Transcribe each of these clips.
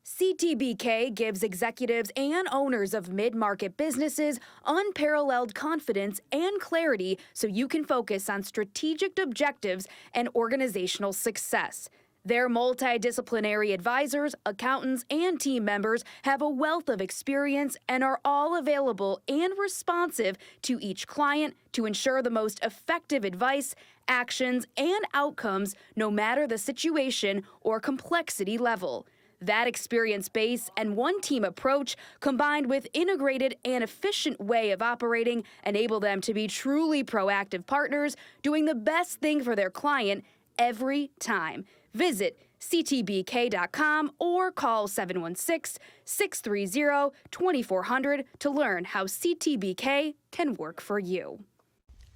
CTBK gives executives and owners of mid-market businesses unparalleled confidence and clarity so you can focus on strategic objectives and organizational success. Their multidisciplinary advisors, accountants, and team members have a wealth of experience and are all available and responsive to each client to ensure the most effective advice, actions, and outcomes no matter the situation or complexity level. That experience base and one-team approach, combined with integrated and efficient way of operating, enable them to be truly proactive partners, doing the best thing for their client every time. Visit ctbk.com or call 716-630-2400 to learn how CTBK can work for you.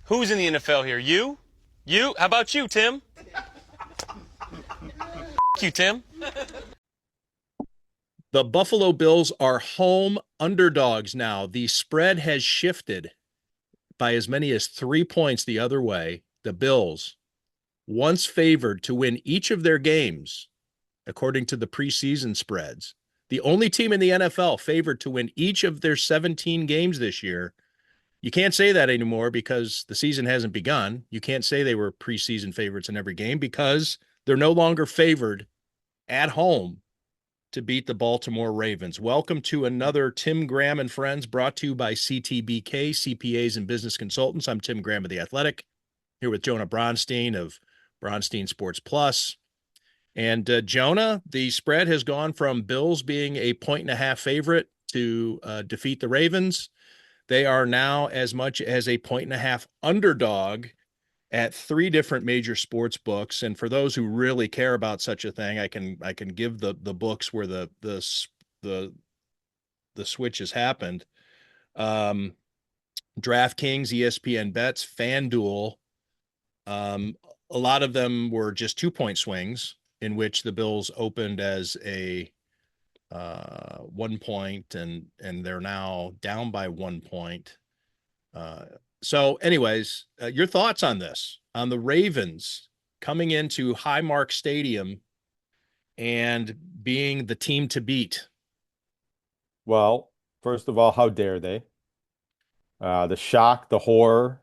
Who's in the NFL here? You? You? How about you, Tim? You, Tim. The Buffalo Bills are home underdogs now. The spread has shifted by as many as 3 points the other way. The Bills, once favored to win each of their games, according to the preseason spreads, the only team in the NFL favored to win each of their 17 games this year. You can't say that anymore because the season hasn't begun. You can't say they were preseason favorites in every game because they're no longer favored at home to beat the Baltimore Ravens. Welcome to another Tim Graham and Friends, brought to you by CTBK, CPAs and Business Consultants. I'm Tim Graham of The Athletic, here with Jonah Bronstein of Bronstein Sports Plus. And Jonah, the spread has gone from Bills being a 1.5 favorite to defeat the Ravens. They are now as much as a 1.5 underdog at 3 different major sports books. And for those who really care about such a thing, I can give the books where the switch has happened. DraftKings, ESPN Bets, FanDuel. A lot of them were just 2-point swings in which the Bills opened as a 1 point and they're now down by 1 point. So anyways, your thoughts on this, on the Ravens coming into Highmark Stadium and being the team to beat? Well, first of all, how dare they? The shock, the horror.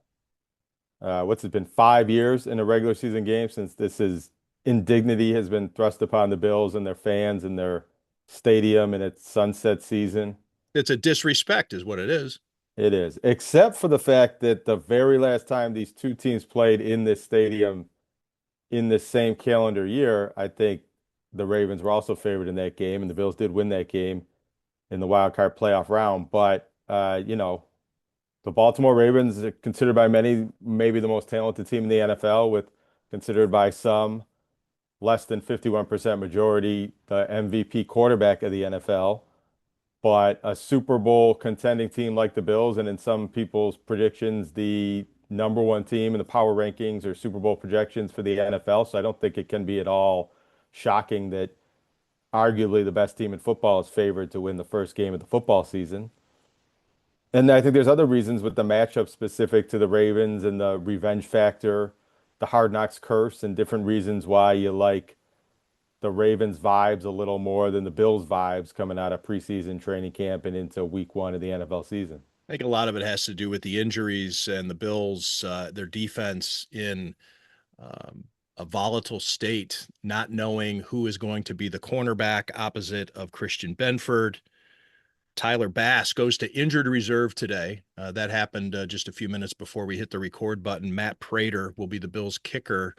What's it been, 5 years in a regular season game since indignity has been thrust upon the Bills and their fans and their stadium in its sunset season. It's a disrespect is what it is. It is, except for the fact that the very last time these two teams played in this stadium in this same calendar year, I think the Ravens were also favored in that game, and the Bills did win that game in the wild card playoff round. But, the Baltimore Ravens are considered by many maybe the most talented team in the NFL, with considered by some less than 51% majority the MVP quarterback of the NFL. But a Super Bowl contending team like the Bills, and in some people's predictions, the number 1 team in the power rankings or Super Bowl projections for the NFL. So I don't think it can be at all shocking that arguably the best team in football is favored to win the first game of the football season. And I think there's other reasons with the matchup specific to the Ravens and the revenge factor, the Hard Knocks curse, and different reasons why you like the Ravens vibes a little more than the Bills vibes coming out of preseason training camp and into week 1 of the NFL season. I think a lot of it has to do with the injuries and the Bills, their defense in a volatile state, not knowing who is going to be the cornerback opposite of Christian Benford. Tyler Bass goes to injured reserve today. That happened just a few minutes before we hit the record button. Matt Prater will be the Bills kicker.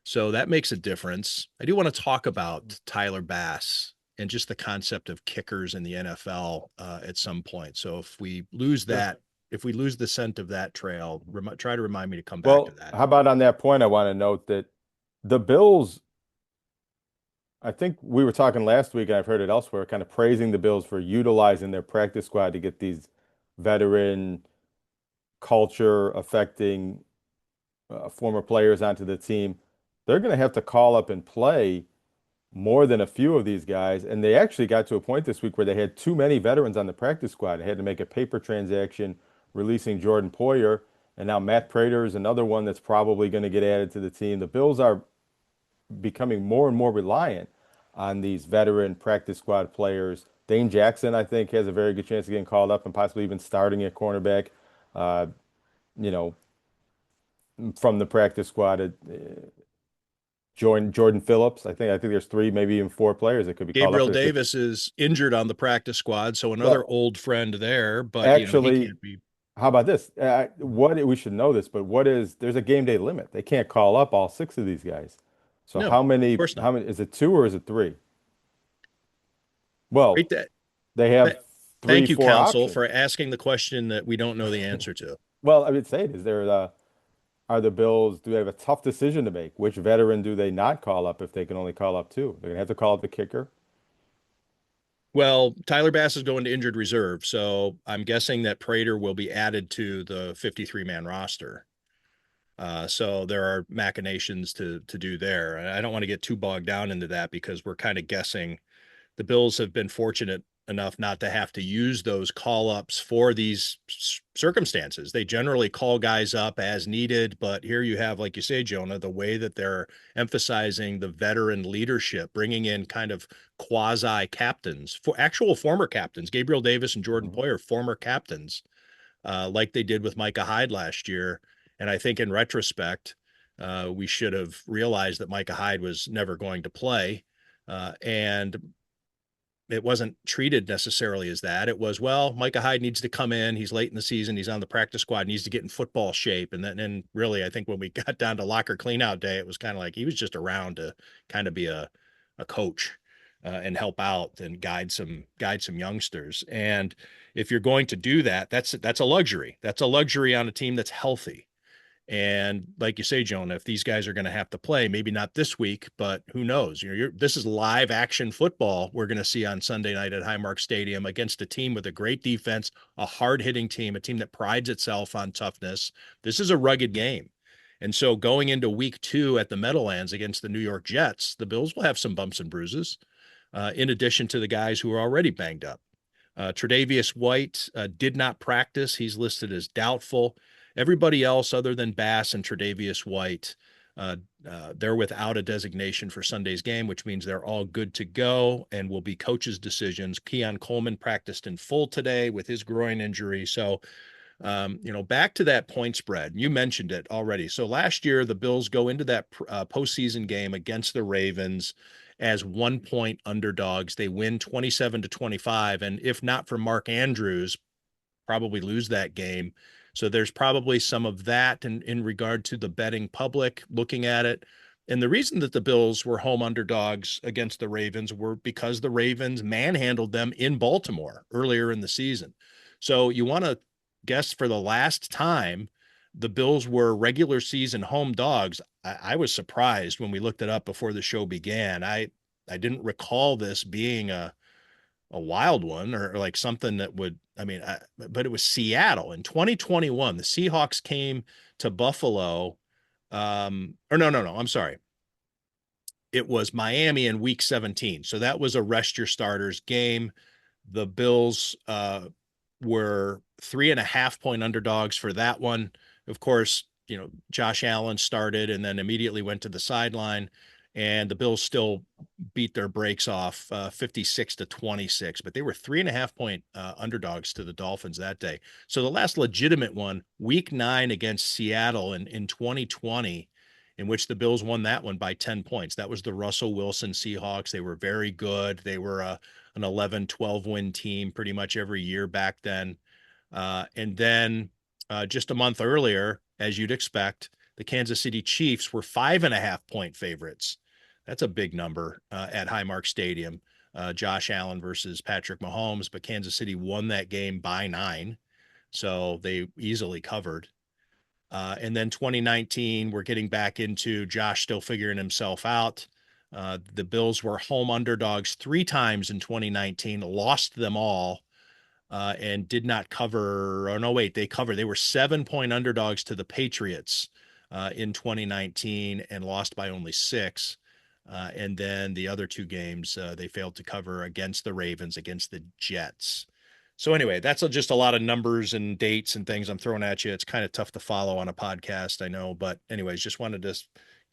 So that makes a difference. I do want to talk about Tyler Bass and just the concept of kickers in the NFL at some point. So if we lose that, if we lose the scent of that trail, try to remind me to come back to that. How about on that point, I want to note that the Bills, I think we were talking last week, and I've heard it elsewhere, kind of praising the Bills for utilizing their practice squad to get these veteran culture affecting former players onto the team. They're going to have to call up and play more than a few of these guys. And they actually got to a point this week where they had too many veterans on the practice squad. They had to make a paper transaction releasing Jordan Poyer. And now Matt Prater is another one that's probably going to get added to the team. The Bills are becoming more and more reliant on these veteran practice squad players. Dane Jackson, I think, has a very good chance of getting called up and possibly even starting at cornerback. Uh, you know, from the practice squad, Jordan Phillips. I think there's three, maybe even four players that could be called up. Gabriel Davis is injured on the practice squad, so another Well, old friend there, but he actually, can't be. how about this? What we should know this, but there's a game day limit. They can't call up all six of these guys. So No, of course not. how many is it, two or is it three? Well, Great that. they have Th- three, Thank you, four counsel, options. for asking the question that we don't know the answer to. Well, I would say it is there are the Bills, do they have a tough decision to make? Which veteran do they not call up if they can only call up two? They're gonna have to call up the kicker. Well, Tyler Bass is going to injured reserve, so I'm guessing that Prater will be added to the 53-man roster. So there are machinations to do there. And I don't want to get too bogged down into that because we're kind of guessing. The Bills have been fortunate enough not to have to use those call ups for these circumstances. They generally call guys up as needed, but here you have, like you say, Jonah, the way that they're emphasizing the veteran leadership, bringing in kind of quasi captains, for actual former captains. Gabriel Davis and Jordan Mhm. Poyer, former captains, like they did with Micah Hyde last year. And I think in retrospect, we should have realized that Micah Hyde was never going to play. And it wasn't treated necessarily as that. It was, well, Micah Hyde needs to come in. He's late in the season. He's on the practice squad, needs to get in football shape. And really, I think when we got down to locker cleanout day, it was kind of like he was just around to kind of be a coach and help out and guide some youngsters. And if you're going to do that, that's a luxury. That's a luxury on a team that's healthy. And like you say, Jonah, if these guys are going to have to play, maybe not this week, but who knows? This is live action football we're going to see on Sunday night at Highmark Stadium against a team with a great defense, a hard hitting team, a team that prides itself on toughness. This is a rugged game. And so going into week 2 at the Meadowlands against the New York Jets, the Bills will have some bumps and bruises, in addition to the guys who are already banged up. Tre'Davious White did not practice. He's listed as doubtful. Everybody else, other than Bass and Tre'Davious White, they're without a designation for Sunday's game, which means they're all good to go and will be coaches' decisions. Keon Coleman practiced in full today with his groin injury. So, back to that point spread. You mentioned it already. So last year, the Bills go into that postseason game against the Ravens as 1-point underdogs. They win 27-25. And if not for Mark Andrews, probably lose that game. So there's probably some of that in regard to the betting public looking at it. And the reason that the Bills were home underdogs against the Ravens were because the Ravens manhandled them in Baltimore earlier in the season. So you want to guess for the last time the Bills were regular season home dogs. I was surprised when we looked it up before the show began. I didn't recall this being a wild one or like something that would, but it was Seattle in 2021. The Seahawks came to Buffalo. Or no, I'm sorry. It was Miami in week 17. So that was a rest your starters game. The Bills were 3.5-point underdogs for that one. Of course, Josh Allen started and then immediately went to the sideline, and the Bills still beat their brakes off 56-26, but they were 3.5-point underdogs to the Dolphins that day. So the last legitimate one, week 9 against Seattle in 2020, in which the Bills won that one by 10 points. That was the Russell Wilson Seahawks. They were very good. They were an 11-12 win team pretty much every year back then. And then just a month earlier, as you'd expect, the Kansas City Chiefs were 5.5-point favorites. That's a big number at Highmark Stadium. Josh Allen versus Patrick Mahomes, but Kansas City won that game by 9. So they easily covered. And then 2019, we're getting back into Josh still figuring himself out. The Bills were home underdogs 3 times in 2019, lost them all, and did not cover. Oh, no, wait, they covered. They were 7-point underdogs to the Patriots in 2019 and lost by only 6. And then the other 2 games, they failed to cover against the Ravens, against the Jets. So anyway, that's just a lot of numbers and dates and things I'm throwing at you. It's kind of tough to follow on a podcast, I know, but anyways, just wanted to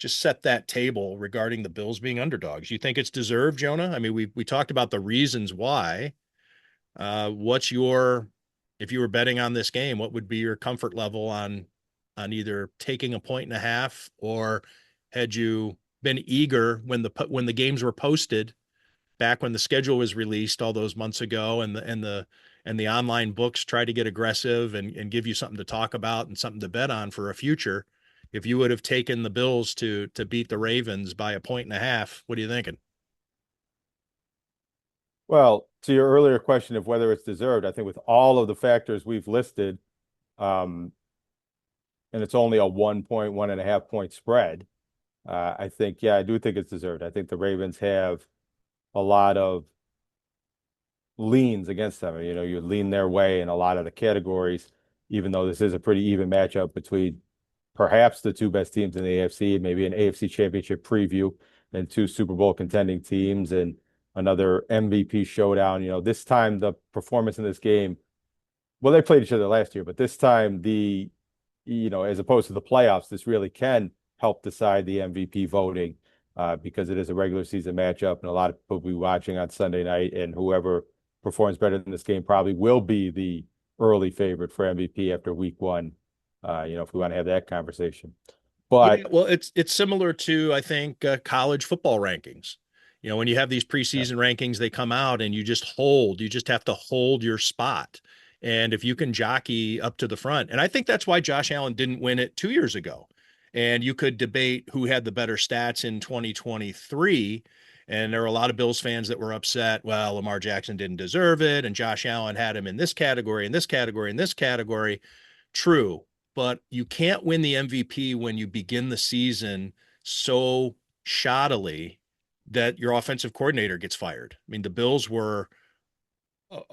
just set that table regarding the Bills being underdogs. You think it's deserved, Jonah? I mean, we talked about the reasons why. What's your, if you were betting on this game, what would be your comfort level on either taking a point and a half, or had you been eager when the games were posted back when the schedule was released all those months ago, and the online books try to get aggressive and give you something to talk about and something to bet on for a future? If you would have taken the Bills to beat the Ravens by a point and a half, what are you thinking? Well, to your earlier question of whether it's deserved, I think with all of the factors we've listed, um, and it's only a 1 point, 1.5 point spread, I think, yeah, I do think it's deserved. I think the Ravens have a lot of leans against them. You know, you lean their way in a lot of the categories, even though this is a pretty even matchup between perhaps the two best teams in the AFC, maybe an AFC Championship preview, and two Super Bowl contending teams, and another MVP showdown. You know, this time the performance in this game, well, they played each other last year, but this time as opposed to the playoffs, this really can help decide the MVP voting, because it is a regular season matchup, and a lot of people will be watching on Sunday night, and whoever performs better in this game probably will be the early favorite for MVP after week one. If we want to have that conversation. Yeah, But well, it's similar to, I think, college football rankings. You know, when you have these yeah, preseason rankings, they come out and you just have to hold your spot. And if you can jockey up to the front, and I think that's why Josh Allen didn't win it 2 years ago. And you could debate who had the better stats in 2023. And there were a lot of Bills fans that were upset. Well, Lamar Jackson didn't deserve it, and Josh Allen had him in this category, in this category, in this category. True, but you can't win the MVP when you begin the season so shoddily that your offensive coordinator gets fired. I mean, the Bills were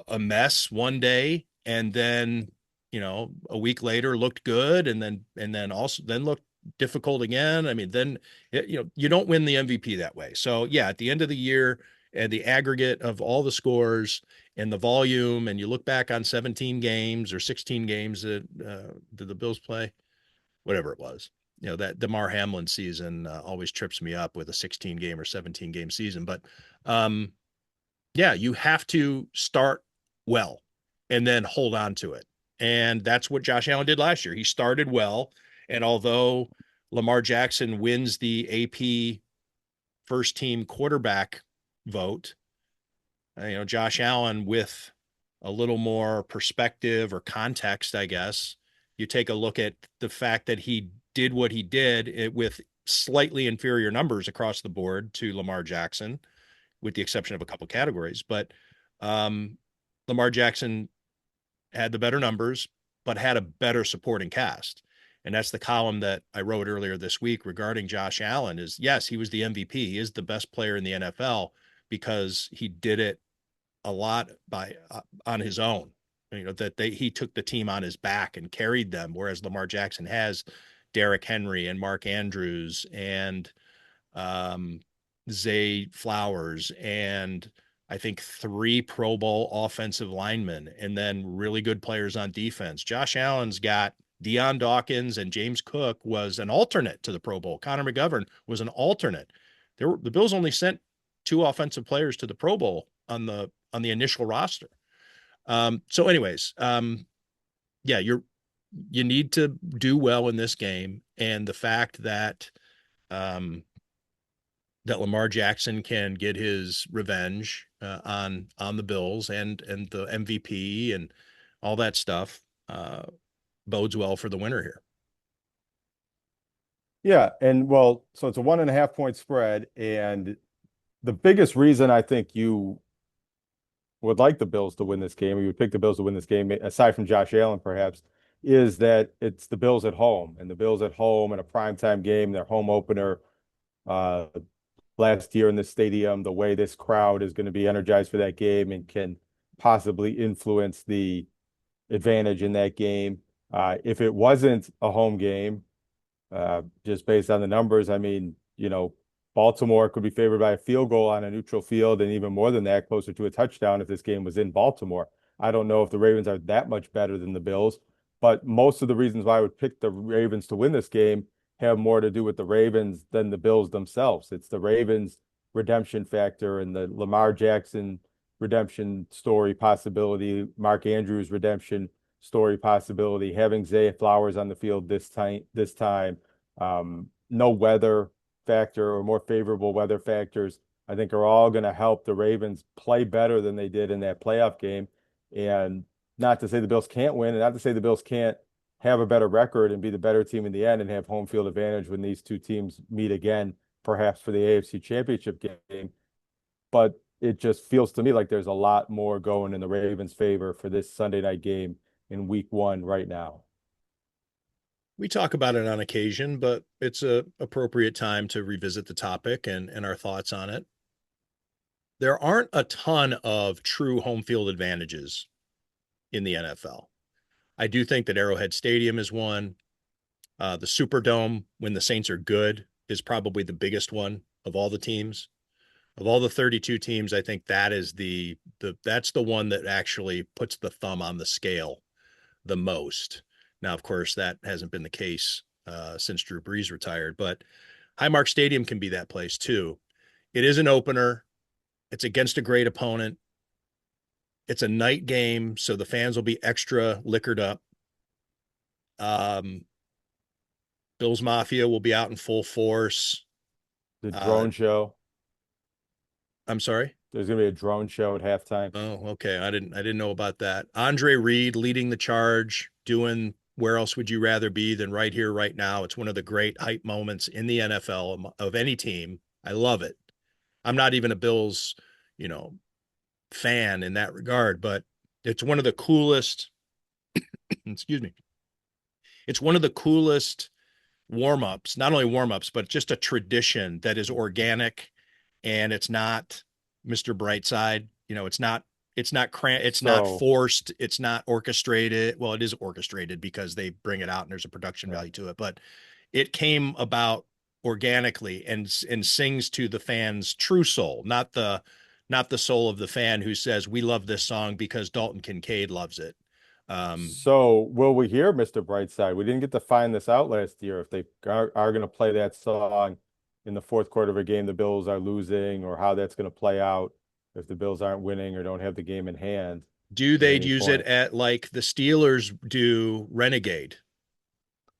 a mess one day, and then, a week later looked good, and then also then looked difficult again. I mean, then you don't win the MVP that way. So yeah, at the end of the year, and the aggregate of all the scores and the volume, and you look back on 17 games or 16 games that did the Bills play, whatever it was. That DeMar Hamlin season always trips me up with a 16 game or 17 game season. But um, yeah, you have to start well and then hold on to it. And that's what Josh Allen did last year. He started well. And although Lamar Jackson wins the AP first team quarterback vote, Josh Allen, with a little more perspective or context, I guess, you take a look at the fact that he did what he did with slightly inferior numbers across the board to Lamar Jackson, with the exception of a couple categories. But um, Lamar Jackson had the better numbers, but had a better supporting cast. And that's the column that I wrote earlier this week regarding Josh Allen. Is, yes, he was the MVP. He is the best player in the NFL because he did it a lot by on his own. He took the team on his back and carried them, whereas Lamar Jackson has Derrick Henry and Mark Andrews and um, Zay Flowers, and I think 3 Pro Bowl offensive linemen, and then really good players on defense. Josh Allen's got Deion Dawkins, and James Cook was an alternate to the Pro Bowl. Connor McGovern was an alternate. The Bills only sent 2 offensive players to the Pro Bowl on the initial roster. So anyways, yeah, you need to do well in this game. And the fact um, that Lamar Jackson can get his revenge on the Bills and the MVP and all that stuff bodes well for the winner here. yeah, and well, so it's a 1.5 point spread, and the biggest reason I think you would like the Bills to win this game, or you would pick the Bills to win this game, aside from Josh Allen, perhaps, is that it's the Bills at home, and the Bills at home in a primetime game, their home opener uh, last year in this stadium, the way this crowd is going to be energized for that game and can possibly influence the advantage in that game. If it wasn't a home game, just based on the numbers, I mean, Baltimore could be favored by a field goal on a neutral field, and even more than that, closer to a touchdown if this game was in Baltimore. I don't know if the Ravens are that much better than the Bills, but most of the reasons why I would pick the Ravens to win this game have more to do with the Ravens than the Bills themselves. It's the Ravens redemption factor and the Lamar Jackson redemption story possibility, Mark Andrews redemption story possibility, having Zay Flowers on the field this time, no weather factor or more favorable weather factors, I think are all going to help the Ravens play better than they did in that playoff game. And not to say the Bills can't win, and not to say the Bills can't have a better record and be the better team in the end and have home field advantage when these two teams meet again, perhaps for the AFC Championship game. But it just feels to me like there's a lot more going in the Ravens' favor for this Sunday night game in week 1 right now. We talk about it on occasion, but it's a appropriate time to revisit the topic and our thoughts on it. There aren't a ton of true home field advantages in the NFL. I do think that Arrowhead Stadium is one. The Superdome, when the Saints are good, is probably the biggest one of all the teams. Of all the 32 teams, I think that is that's the one that actually puts the thumb on the scale the most. Now, of course, that hasn't been the case since Drew Brees retired, but Highmark Stadium can be that place too. It is an opener. It's against a great opponent. It's a night game, so the fans will be extra liquored up. Bills Mafia will be out in full force. The drone show. I'm sorry? There's going to be a drone show at halftime. Oh, okay. I didn't know about that. Andre Reed leading the charge, doing Where Else Would You Rather Be Than Right Here, Right Now. It's one of the great hype moments in the NFL of any team. I love it. I'm not even a Bills, fan in that regard, but it's one of the coolest, excuse me. It's one of the coolest warm-ups, not only warm-ups, but just a tradition that is organic and it's not Mr. Brightside. It's not not forced. It's not orchestrated. Well, it is orchestrated because they bring it out and there's a production value to it, but it came about organically and sings to the fan's true soul, not the soul of the fan who says, we love this song because Dalton Kincaid loves it. So will we hear Mr. Brightside? We didn't get to find this out last year. If they are going to play that song in the fourth quarter of a game the Bills are losing, or how that's going to play out if the Bills aren't winning or don't have the game in hand. Do they use it at like the Steelers do Renegade?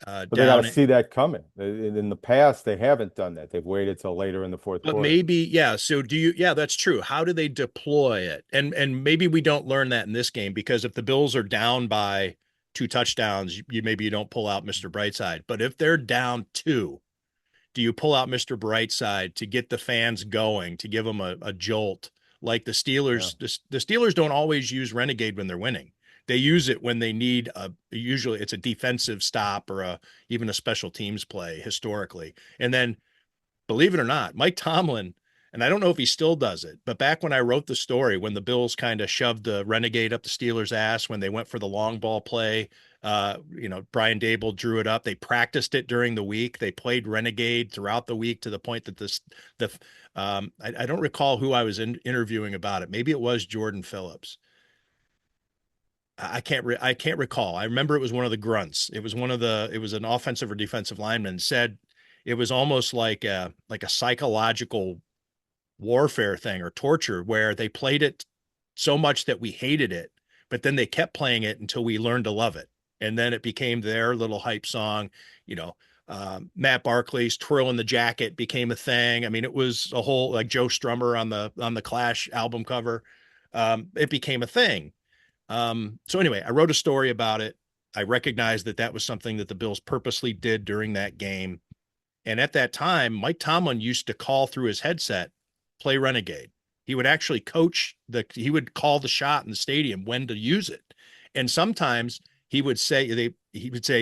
But they got to see that coming. In the past, they haven't done that. They've waited till later in the fourth quarter. But maybe, yeah. So yeah, that's true. How do they deploy it? And maybe we don't learn that in this game, because if the Bills are down by 2 touchdowns, maybe you don't pull out Mr. Brightside. But if they're down 2, do you pull out Mr. Brightside to get the fans going, to give them a jolt? Like the Steelers, yeah. The Steelers don't always use Renegade when they're winning. They use it when they need usually it's a defensive stop or even a special teams play historically. And then, believe it or not, Mike Tomlin, and I don't know if he still does it, but back when I wrote the story, when the Bills kind of shoved the Renegade up the Steelers' ass when they went for the long ball play, Brian Dable drew it up. They practiced it during the week. They played Renegade throughout the week to the point that I don't recall who I was interviewing about it. Maybe it was Jordan Phillips. I can't recall. I remember it was one of the grunts. It was an offensive or defensive lineman said it was almost like a psychological warfare thing or torture, where they played it so much that we hated it, but then they kept playing it until we learned to love it. And then it became their little hype song. Matt Barkley's Twirl in the Jacket became a thing. I mean, it was a whole, like Joe Strummer on the Clash album cover. It became a thing. So anyway, I wrote a story about it. I recognized that was something that the Bills purposely did during that game. And at that time, Mike Tomlin used to call through his headset, play Renegade. He would actually he would call the shot in the stadium when to use it. And sometimes he would say,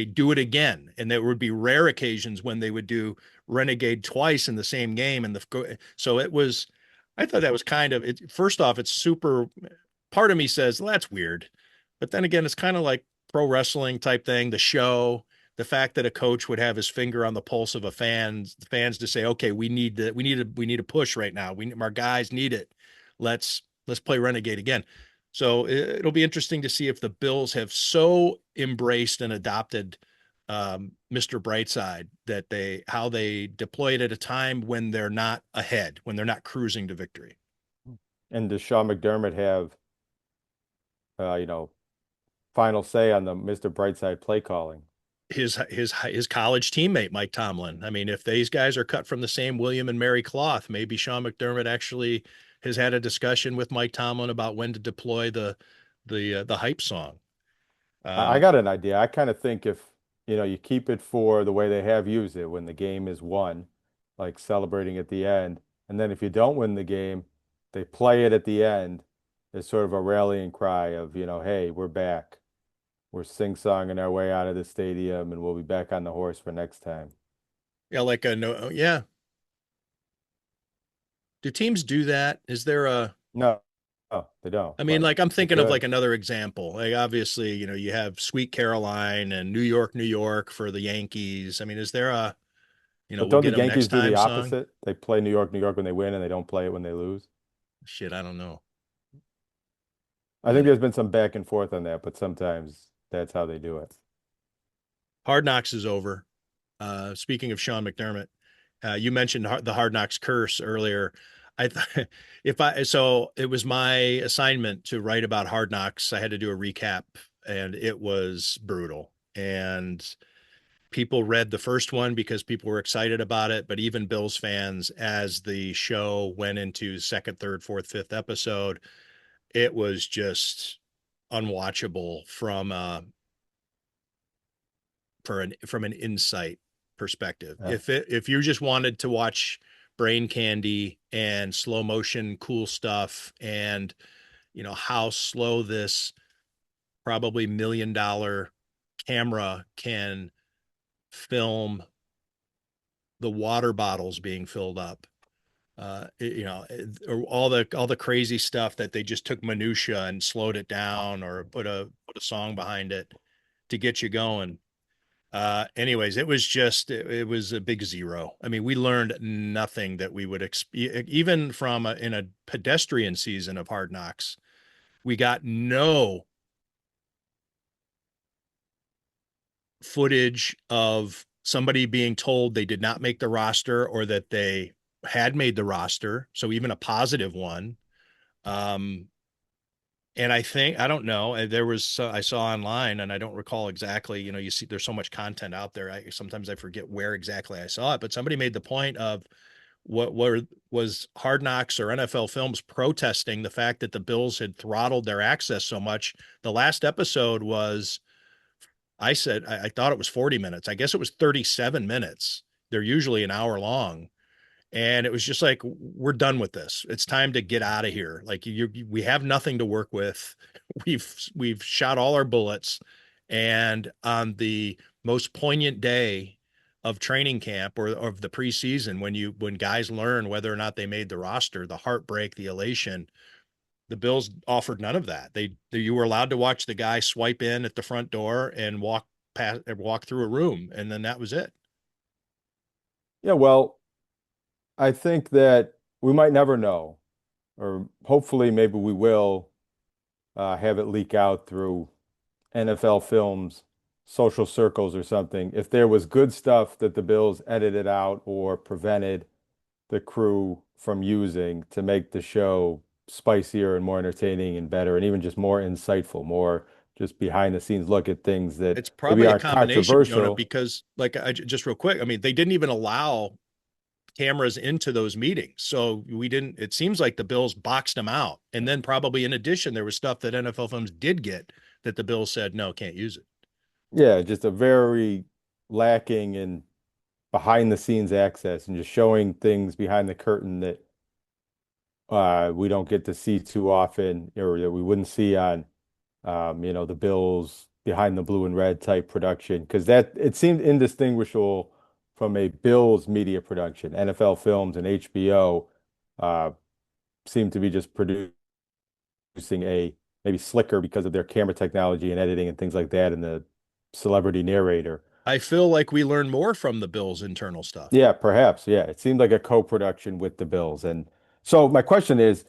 do it again. And there would be rare occasions when they would do Renegade twice in the same game. And so I thought that was kind of it. First off, it's super. Part of me says, well, that's weird. But then again, it's kind of like pro wrestling type thing, the show, the fact that a coach would have his finger on the pulse of the fans to say, okay, we need a push right now. Our guys need it. Let's play Renegade again. So it'll be interesting to see if the Bills have so embraced and adopted Mr. Brightside that how they deploy it at a time when they're not ahead, when they're not cruising to victory. And does Sean McDermott have, you know, final say on the Mr. Brightside play calling? His college teammate Mike Tomlin. I mean, if these guys are cut from the same William and Mary cloth, maybe Sean McDermott actually has had a discussion with Mike Tomlin about when to deploy the hype song. I got an idea. I kind of think if, you keep it for the way they have used it when the game is won, like celebrating at the end, and then if you don't win the game, they play it at the end as sort of a rallying cry of, hey, we're back. We're sing-songing our way out of the stadium and we'll be back on the horse for next time. Yeah, like a no, yeah. Do teams do that? Is there a No, no, they don't, I mean, but like I'm they thinking of like could. another example. Like obviously, you have Sweet Caroline and New York for the Yankees. I mean, is there a, But we'll don't the get them next Yankees do the time song? opposite? They play New York when they win, and they don't play it when they lose. Shit, I don't know. I think But there's been some back and forth on that, but sometimes that's how they do it. Hard Knocks is over. Speaking of Sean McDermott, you mentioned the Hard Knocks curse earlier. I th- if I so it was my assignment to write about Hard Knocks. I had to do a recap, and it was brutal. And people read the first one because people were excited about it, but even Bills fans, as the show went into second, third, fourth, fifth episode, it was just unwatchable from an insight perspective. Yeah. If you just wanted to watch brain candy and slow motion cool stuff and how slow this probably $1 million camera can film the water bottles being filled up, or all the crazy stuff that they just took minutia and slowed it down or put a song behind it to get you going. Anyways, it was a big zero. I mean, we learned nothing that we would even from in a pedestrian season of Hard Knocks. We got no footage of somebody being told they did not make the roster or that they had made the roster. So even a positive one. Um, and I don't know, there was, I saw online and I don't recall exactly, you see there's so much content out there. Sometimes I forget where exactly I saw it, but somebody made the point of what was Hard Knocks or NFL Films protesting the fact that the Bills had throttled their access so much. The last episode was, I said, I thought it was 40 minutes. I guess it was 37 minutes. They're usually an hour long. And it was just like, we're done with this. It's time to get out of here. Like we have nothing to work with. We've shot all our bullets. And on the most poignant day of training camp or of the preseason, when guys learn whether or not they made the roster, the heartbreak, the elation, the Bills offered none of that. You were allowed to watch the guy swipe in at the front door and walk through a room, and then that was it. Yeah, well, I think that we might never know, or hopefully maybe we will have it leak out through NFL Films, social circles or something. If there was good stuff that the Bills edited out or prevented the crew from using to make the show spicier and more entertaining and better and even just more insightful, more just behind the scenes look at things that It's maybe probably a aren't combination, Jonah, controversial. because like just real quick, I mean, they didn't even allow cameras into those meetings. So we didn't, it seems like the Bills boxed them out. And then probably in addition, there was stuff that NFL Films did get that the Bills said, no, can't use it. Yeah, just a very lacking in behind the scenes access and just showing things behind the curtain that we don't get to see too often or that we wouldn't see on the Bills behind the blue and red type production because that it seemed indistinguishable from a Bills media production. NFL Films and HBO uh, seem to be just producing a maybe slicker because of their camera technology and editing and things like that and the celebrity narrator. I feel like we learn more from the Bills internal stuff. Yeah, perhaps. Yeah, it seemed like a co-production with the Bills. And so my question is,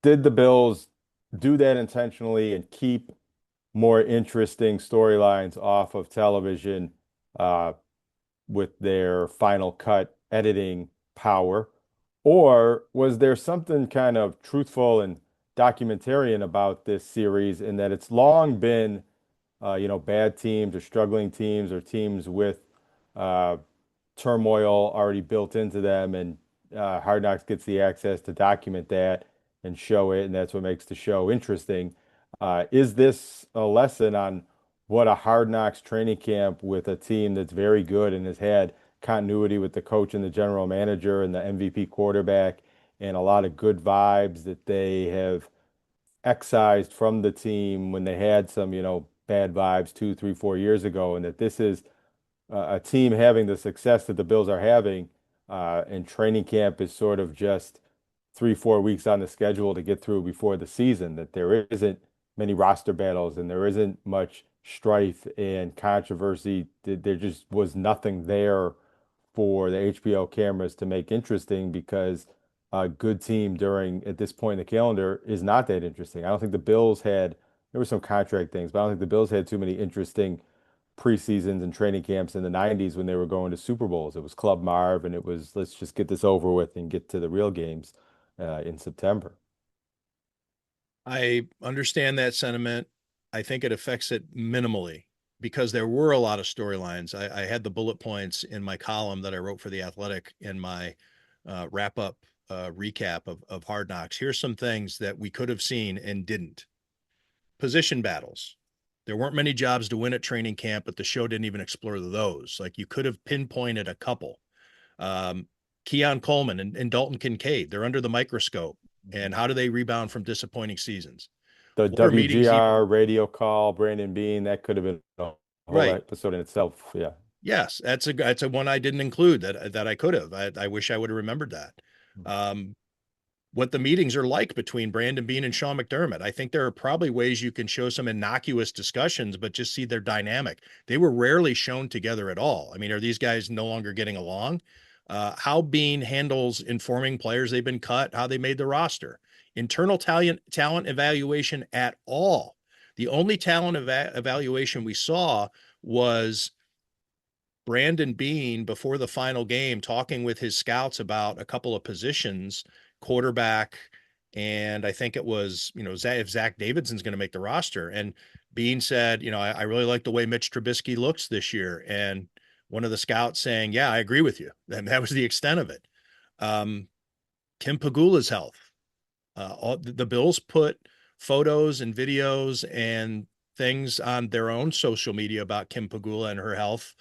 did the Bills do that intentionally and keep more interesting storylines off of television uh, with their Final Cut editing power? Or was there something kind of truthful and documentarian about this series in that it's long been, bad teams or struggling teams or teams with uh, turmoil already built into them, and Hard Knocks gets the access to document that and show it, and that's what makes the show interesting. Is this a lesson on what a Hard Knocks training camp with a team that's very good and has had continuity with the coach and the general manager and the MVP quarterback and a lot of good vibes that they have excised from the team when they had some, bad vibes 2, 3, 4 years ago, and that this is a team having the success that the Bills are having, and training camp is sort of just 3, 4 weeks on the schedule to get through before the season, that there isn't many roster battles and there isn't much strife and controversy. There just was nothing there for the HBO cameras to make interesting because a good team during at this point in the calendar is not that interesting. I don't think the Bills had, there were some contract things, but I don't think the Bills had too many interesting preseasons and training camps in the 90s when they were going to Super Bowls. It was Club Marv, and it was let's just get this over with and get to the real games in September. I understand that sentiment. I think it affects it minimally because there were a lot of storylines. I had the bullet points in my column that I wrote for The Athletic in my wrap up recap of Hard Knocks. Here's some things that we could have seen and didn't. Position battles. There weren't many jobs to win at training camp, but the show didn't even explore those. Like you could have pinpointed a couple. Um, Keon Coleman and Dalton Kincaid, they're under the microscope. And how do they rebound from disappointing seasons? The What are meetings even? WGR radio call, Brandon Bean, that could have been a whole Right. episode in itself. Yeah. Yes, that's a one I didn't include that I could have. I wish I would have remembered that. Um, what the meetings are like between Brandon Bean and Sean McDermott. I think there are probably ways you can show some innocuous discussions, but just see their dynamic. They were rarely shown together at all. I mean, are these guys no longer getting along? How Bean handles informing players they've been cut, how they made the roster, internal talent evaluation at all. The only talent evaluation we saw was Brandon Bean before the final game talking with his scouts about a couple of positions, quarterback, and I think it was, if Zach Davidson's going to make the roster. And Bean said, I really like the way Mitch Trubisky looks this year. And one of the scouts saying, yeah, I agree with you. And that was the extent of it. Kim Pagula's health. The Bills put photos and videos and things on their own social media about Kim Pagula and her health.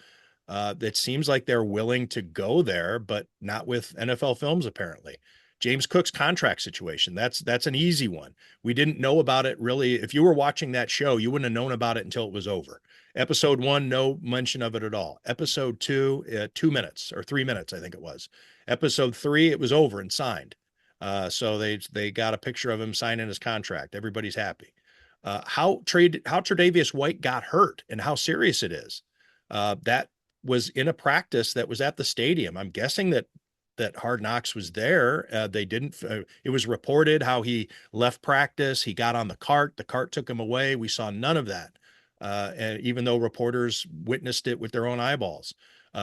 It seems like they're willing to go there, but not with NFL Films, apparently. James Cook's contract situation. That's an easy one. We didn't know about it really. If you were watching that show, you wouldn't have known about it until it was over. Episode 1, no mention of it at all. Episode 2, 2 minutes or 3 minutes, I think it was. Episode 3, it was over and signed. So they got a picture of him signing his contract. Everybody's happy. How Tre'Davious White got hurt and how serious it is. That was in a practice that was at the stadium. I'm guessing that Hard Knocks was there. They didn't. It was reported how he left practice. He got on the cart. The cart took him away. We saw none of that, and even though reporters witnessed it with their own eyeballs.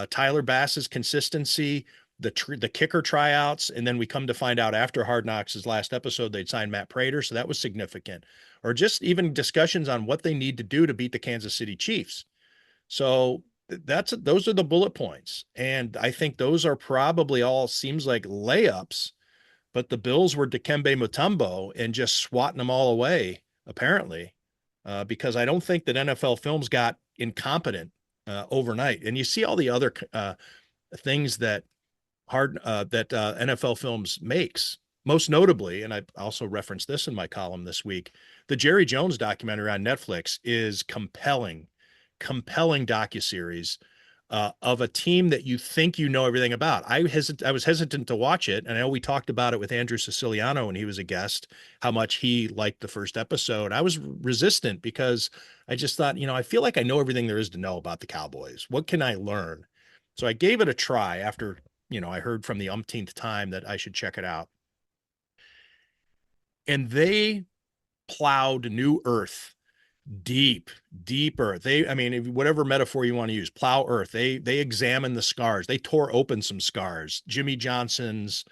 Tyler Bass's consistency, the kicker tryouts, and then we come to find out after Hard Knocks' last episode they'd signed Matt Prater, so that was significant. Or just even discussions on what they need to do to beat the Kansas City Chiefs. So those are the bullet points. And I think those are probably all seems like layups, but the Bills were Dikembe Mutombo and just swatting them all away, apparently, because I don't think that NFL Films got incompetent overnight. And you see all the other things that NFL Films makes. Most notably, and I also referenced this in my column this week, the Jerry Jones documentary on Netflix is compelling docuseries of a team that you think you know everything about. I was hesitant to watch it, and I know we talked about it with Andrew Siciliano when he was a guest, how much he liked the first episode. I was resistant because I just thought, I feel like I know everything there is to know about the Cowboys. What can I learn? So I gave it a try after, I heard from the umpteenth time that I should check it out. And they plowed new earth, deep earth. I mean, whatever metaphor you want to use, plow earth. They examined the scars. They tore open some scars. Jimmy Johnson's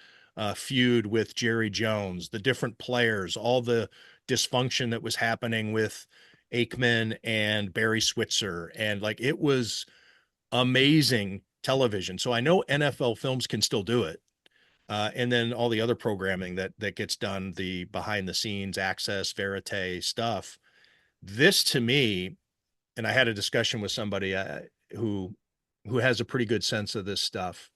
feud with Jerry Jones, the different players, all the dysfunction that was happening with Aikman and Barry Switzer, and like it was amazing television. So I know NFL Films can still do it. And then all the other programming that gets done, the behind the scenes access, verite stuff. This to me, and I had a discussion with somebody who who has a pretty good sense of this stuff.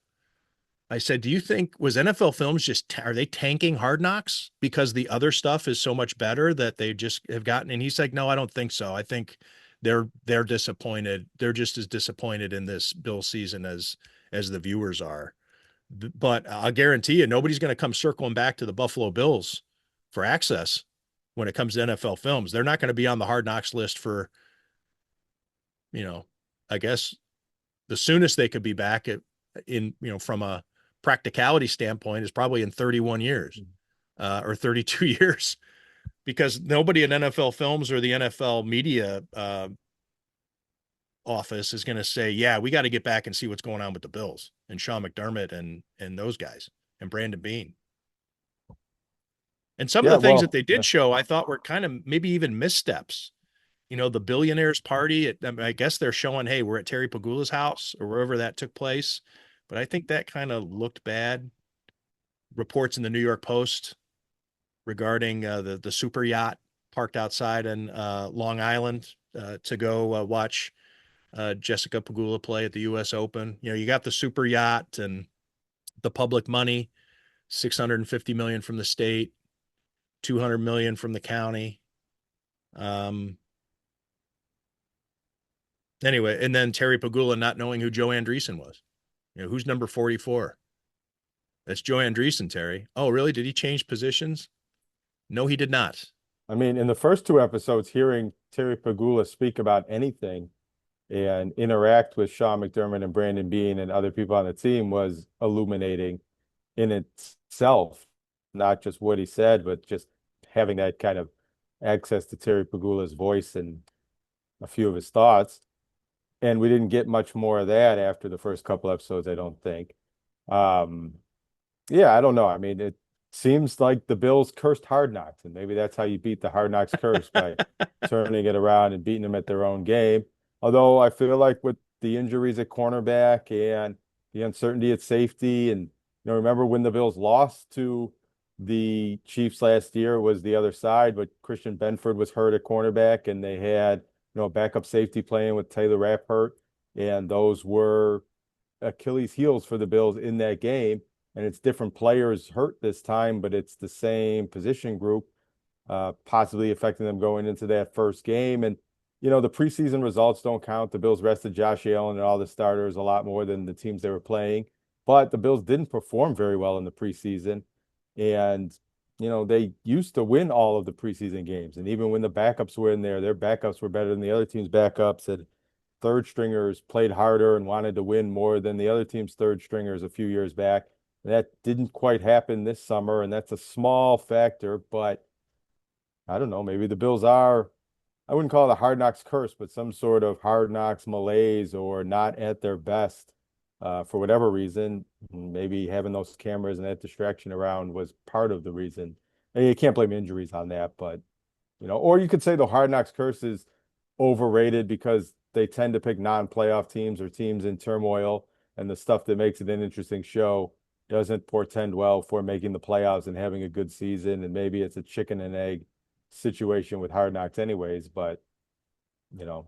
I said, "Do you think was NFL Films just are they tanking Hard Knocks because the other stuff is so much better that they just have gotten?" And he's like, "No, I don't think so. I think they're disappointed. They're just as disappointed in this Bill season as the viewers are." But I'll guarantee you, nobody's going to come circling back to the Buffalo Bills for access when it comes to NFL Films. They're not going to be on the Hard Knocks list for, I guess the soonest they could be back from a practicality standpoint is probably in 31 years or 32 years, because nobody at NFL Films or the NFL media office is going to say, yeah, we got to get back and see what's going on with the Bills and Sean McDermott and those guys and Brandon Beane. And some of Yeah, the things well, that they did show, I thought were kind of maybe even missteps. The billionaires party, I guess they're showing, hey, we're at Terry Pagula's house or wherever that took place. But I think that kind of looked bad. Reports in the New York Post regarding the super yacht parked outside in Long Island to go watch Jessica Pegula play at the U.S. Open. You got the super yacht and the public money, $650 million from the state, $200 million from the county. Anyway, and then Terry Pagula not knowing who Joe Andreessen was. Who's number 44? That's Joe Andreessen, Terry. Oh, really? Did he change positions? No, he did not. I mean, in the first two episodes, hearing Terry Pagula speak about anything and interact with Sean McDermott and Brandon Beane and other people on the team was illuminating in itself. Not just what he said, but just having that kind of access to Terry Pagula's voice and a few of his thoughts. And we didn't get much more of that after the first couple episodes, I don't think. Yeah, I don't know. I mean, it seems like the Bills cursed Hard Knocks, and maybe that's how you beat the Hard Knocks curse by turning it around and beating them at their own game. Although I feel like with the injuries at cornerback and the uncertainty at safety, and remember when the Bills lost to the Chiefs last year was the other side, but Christian Benford was hurt at cornerback, and they had a backup safety playing with Taylor Rapp hurt, and those were Achilles heels for the Bills in that game. And it's different players hurt this time, but it's the same position group, possibly affecting them going into that first game. And, the preseason results don't count. The Bills rested Josh Allen and all the starters a lot more than the teams they were playing. But the Bills didn't perform very well in the preseason. And, they used to win all of the preseason games. And even when the backups were in there, their backups were better than the other team's backups. And third stringers played harder and wanted to win more than the other team's third stringers a few years back. That didn't quite happen this summer, and that's a small factor, but I don't know, maybe the Bills are, I wouldn't call it a Hard Knocks curse, but some sort of Hard Knocks malaise or not at their best for whatever reason. Maybe having those cameras and that distraction around was part of the reason. And you can't blame injuries on that, but, or you could say the Hard Knocks curse is overrated because they tend to pick non-playoff teams or teams in turmoil, and the stuff that makes it an interesting show doesn't portend well for making the playoffs and having a good season. And maybe it's a chicken and egg situation with Hard Knocks anyways, but do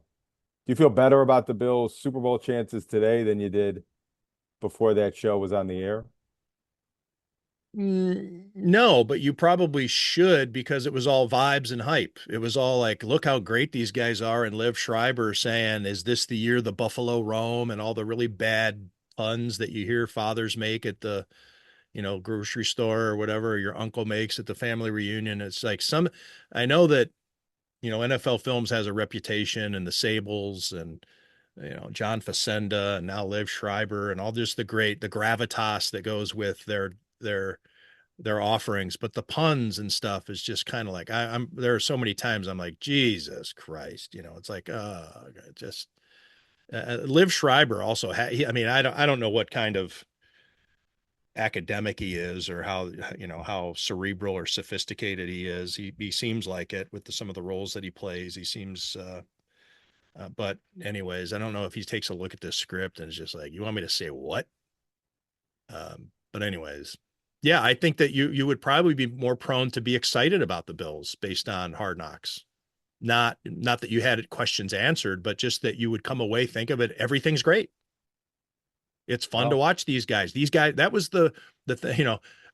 you feel better about the Bills' Super Bowl chances today than you did before that show was on the air? No, but you probably should, because it was all vibes and hype. It was all like, look how great these guys are. And Liv Schreiber saying, is this the year the Buffalo roam, and all the really bad puns that you hear fathers make at the grocery store or whatever your uncle makes at the family reunion. It's like I know that, NFL Films has a reputation, and the Sables and, John Facenda and now Liv Schreiber and all just the gravitas that goes with their their offerings, but the puns and stuff is just kind of like I'm there are so many times I'm like, Jesus Christ, it's like just Liv Schreiber also I mean, I don't know what kind of academic he is or how cerebral or sophisticated he is. He seems like it with some of the roles that he plays. He seems but anyways, I don't know if he takes a look at this script and is just like, you want me to say what? But anyways, yeah, I think that you would probably be more prone to be excited about the Bills based on Hard Knocks. Not that you had questions answered, but just that you would come away, think of it, everything's great. It's fun to watch these guys. These guys, that was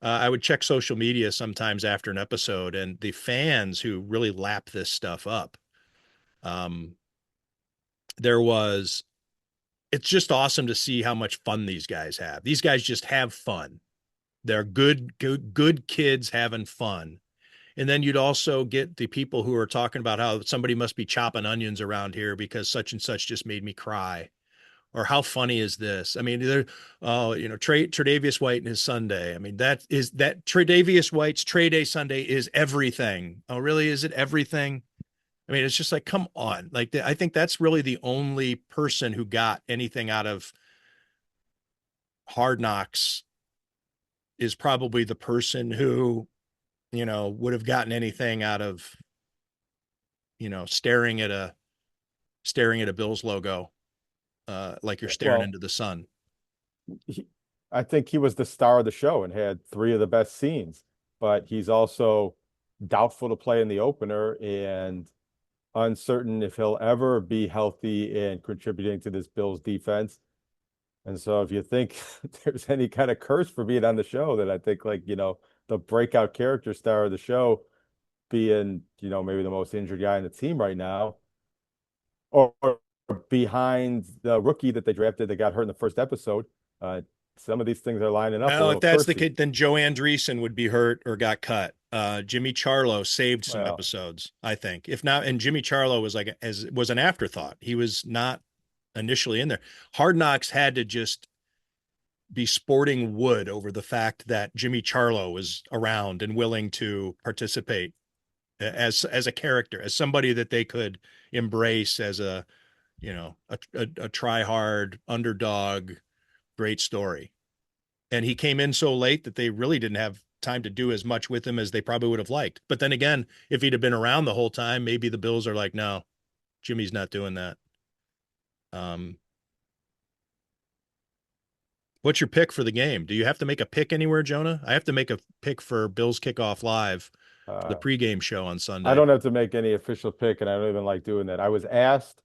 I would check social media sometimes after an episode, and the fans who really lap this stuff up. There was It's just awesome to see how much fun these guys have. These guys just have fun. They're good kids having fun. And then you'd also get the people who are talking about how somebody must be chopping onions around here because such and such just made me cry. Or how funny is this? I mean, Tre'Davious White and his Sunday. I mean, that Tre'Davious White's Trey Day Sunday is everything. Oh, really? Is it everything? I mean, it's just like, come on. Like, I think that's really the only person who got anything out of Hard Knocks is probably the person who, would have gotten anything out of, staring at a Bills logo, like you're staring into the sun. I think he was the star of the show and had three of the best scenes, but he's also doubtful to play in the opener and uncertain if he'll ever be healthy and contributing to this Bills defense. And so if you think there's any kind of curse for being on the show, then I think the breakout character star of the show being, maybe the most injured guy in the team right now, or behind the rookie that they drafted that got hurt in the first episode. Some of these things are lining up. Well, if that's the case, then Joe Andreessen would be hurt or got cut. Jimmy Charlo saved some episodes, I think. If not, and Jimmy Charlo was an afterthought. He was not initially in there. Hard Knocks had to just be sporting wood over the fact that Jimmy Charlo was around and willing to participate as a character, as somebody that they could embrace as a try hard underdog, great story. And he came in so late that they really didn't have time to do as much with him as they probably would have liked. But then again, if he'd have been around the whole time, maybe the Bills are like, no, Jimmy's not doing that. What's your pick for the game? Do you have to make a pick anywhere, Jonah? I have to make a pick for Bills Kickoff Live, the pregame show on Sunday. I don't have to make any official pick, and I don't even like doing that. I was asked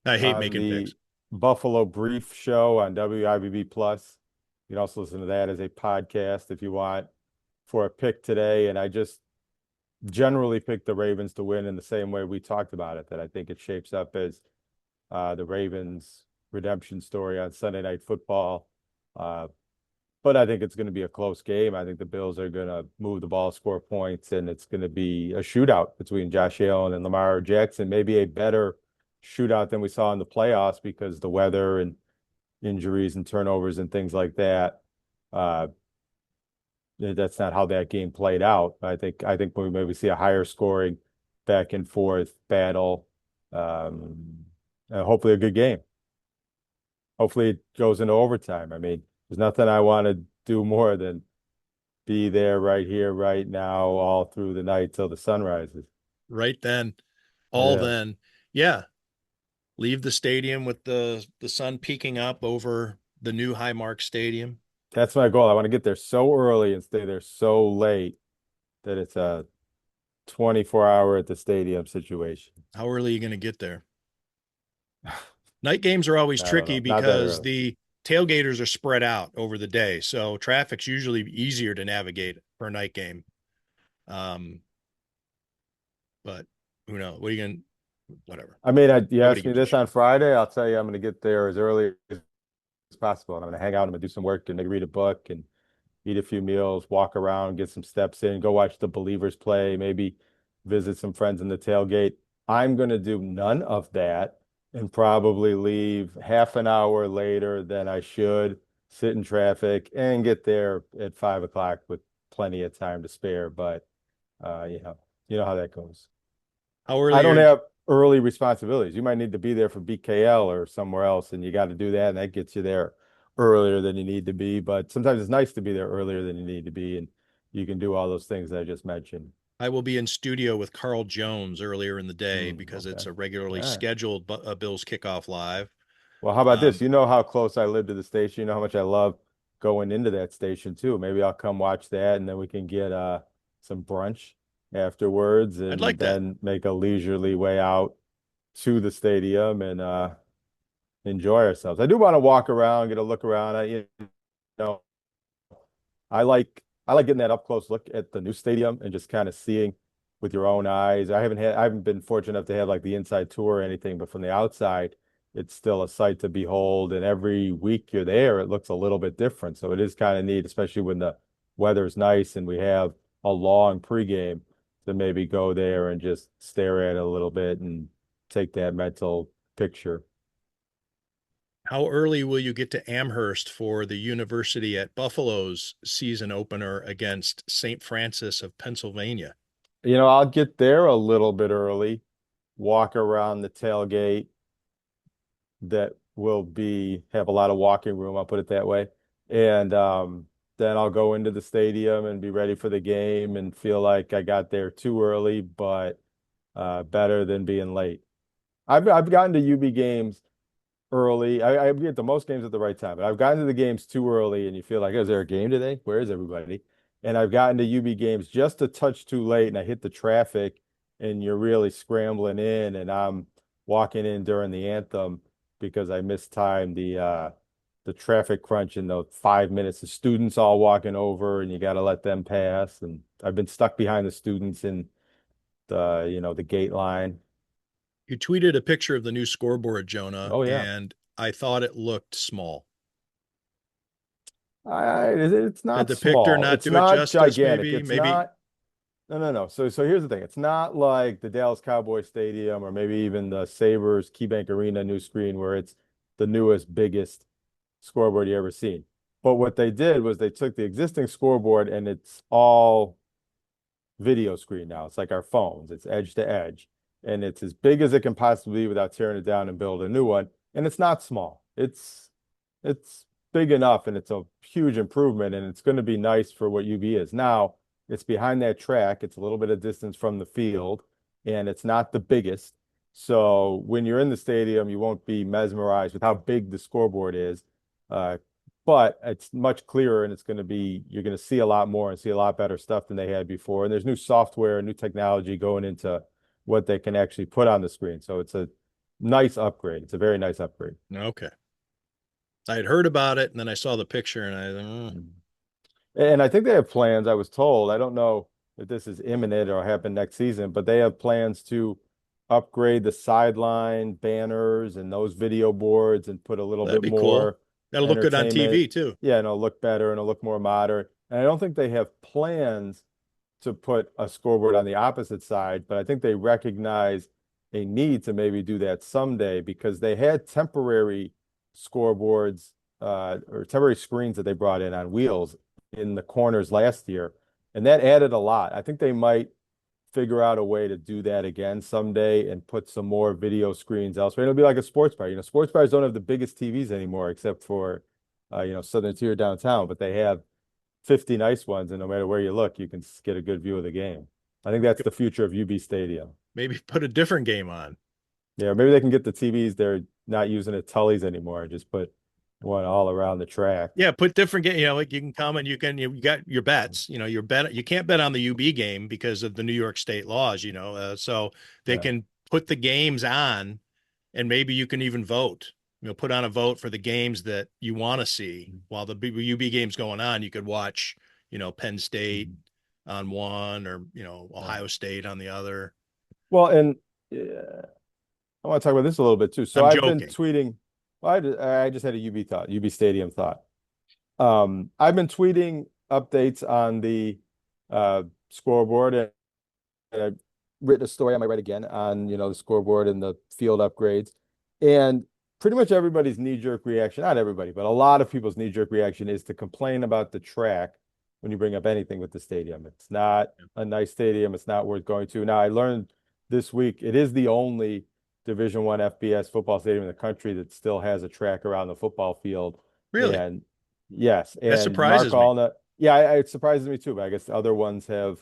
I hate making picks. Buffalo Brief show on WIBB Plus. You can also listen to that as a podcast if you want for a pick today. And I just generally pick the Ravens to win in the same way we talked about it, that I think it shapes up as the Ravens redemption story on Sunday Night Football. But I think it's going to be a close game. I think the Bills are going to move the ball, score points, and it's going to be a shootout between Josh Allen and Lamar Jackson, maybe a better shootout than we saw in the playoffs because the weather and injuries and turnovers and things like that. That's not how that game played out. I think we maybe see a higher scoring back and forth battle. Hopefully a good game. Hopefully it goes into overtime. I mean, there's nothing I want to do more than be there right here, right now, all through the night till the sun rises. Right then. Then. Yeah. Leave the stadium with the sun peeking up over the new Highmark Stadium. That's my goal. I want to get there so early and stay there so late that it's a 24-hour at the stadium situation. How early are you going to get there? Night games are always tricky because the tailgaters are spread out over the day. So traffic's usually easier to navigate for a night game. But who knows? What are you going to, whatever. I mean, you asked me this on Friday. I'll tell you, I'm going to get there as early as possible. And I'm going to hang out. I'm going to do some work and maybe read a book and eat a few meals, walk around, get some steps in, go watch the Believers play, maybe visit some friends in the tailgate. I'm going to do none of that and probably leave half an hour later than I should, sit in traffic, and get there at 5 o'clock with plenty of time to spare, but you know how that goes. How I early don't are have early responsibilities. You might need to be there for BKL or somewhere else, and you got to do that, and that gets you there earlier than you need to be. But sometimes it's nice to be there earlier than you need to be, and you can do all those things that I just mentioned. I will be in studio with Carl Jones earlier in the day because Okay. it's a regularly All right. scheduled Bills kickoff live. Well, how about this? Um, You know how close I live to the station. You know how much I love going into that station too. Maybe I'll come watch that, and then we can get some brunch afterwards, I'd and like that. then make a leisurely way out to the stadium and enjoy ourselves. I do want to walk around, get a look around. Know, I like getting that up close look at the new stadium and just kind of seeing with your own eyes. I haven't been fortunate enough to have like the inside tour or anything, but from the outside, it's still a sight to behold. And every week you're there, it looks a little bit different. So it is kind of neat, especially when the weather's nice and we have a long pregame to maybe go there and just stare at it a little bit and take that mental picture. How early will you get to Amherst for the University at Buffalo's season opener against St. Francis of Pennsylvania? I'll get there a little bit early, walk around the tailgate that will be have a lot of walking room, I'll put it that way. And then I'll go into the stadium and be ready for the game and feel like I got there too early, but better than being late. I've gotten to UB games early. I get the most games at the right time, but I've gotten to the games too early, and you feel like, is there a game today? Where is everybody? And I've gotten to UB games just a touch too late, and I hit the traffic, and you're really scrambling in, and I'm walking in during the anthem because I mistimed the traffic crunch in the 5 minutes. The students all walking over, and you got to let them pass. And I've been stuck behind the students in the gate line. You tweeted a picture of the new scoreboard, Jonah, Oh yeah. and I thought it looked small. It's Did not the picture small. not It's do it not justice, gigantic. maybe? It's Maybe not. No. So here's the thing. It's not like the Dallas Cowboy Stadium or maybe even the Sabres KeyBank Arena new screen where it's the newest, biggest scoreboard you ever seen. But what they did was they took the existing scoreboard and it's all video screen now. It's like our phones. It's edge to edge. And it's as big as it can possibly be without tearing it down and build a new one. And it's not small. It's big enough and it's a huge improvement and it's going to be nice for what UB is. Now, it's behind that track. It's a little bit of distance from the field and it's not the biggest. So when you're in the stadium, you won't be mesmerized with how big the scoreboard is. But it's much clearer and you're going to see a lot more and see a lot better stuff than they had before. And there's new software, new technology going into what they can actually put on the screen. So it's a nice upgrade. It's a very nice upgrade. okay. I had heard about it, and then I saw the picture, and And I think they have plans, I was told. I don't know if this is imminent or happen next season, but they have plans to upgrade the sideline banners and those video boards and put a little that'd bit be cool. more That'll look good on entertainment. TV too. Yeah, and it'll look better and it'll look more modern. And I don't think they have plans to put a scoreboard on the opposite side, but I think they recognize a need to maybe do that someday because they had temporary scoreboards or temporary screens that they brought in on wheels in the corners last year, and that added a lot. I think they might figure out a way to do that again someday and put some more video screens elsewhere. It'll be like a sports bar. Sports bars don't have the biggest TVs anymore, except for Southern Tier downtown, but they have 50 nice ones, and no matter where you look, you can get a good view of the game. I think that's the future of UB Stadium. Maybe put a different game on. Yeah, maybe they can get the TVs they're not using at Tully's anymore and just put one all around the track. Yeah, put different game. Like you can come and you got your bets. Your bet. You can't bet on the UB game because of the New York State laws. So they can put the games on, and maybe you can even vote. Put on a vote for the games that you want to see while the UB game's going on. You could watch, Penn State on one or Ohio State on the other. Well, and I want to talk about this a little bit too. So I'm I've been joking. tweeting. Well, I just had a UB thought, UB Stadium thought. I've been tweeting updates on the scoreboard, and I've written a story I might write again on the scoreboard and the field upgrades. And pretty much everybody's knee-jerk reaction, not everybody, but a lot of people's knee-jerk reaction is to complain about the track when you bring up anything with the stadium. It's not a nice stadium. It's not worth going to. Now, I learned this week it is the only Division I FBS football stadium in the country that still has a track around the football field. Really? And yes, That and Mark surprises me. Allnut, yeah, it surprises me too, but I guess other ones have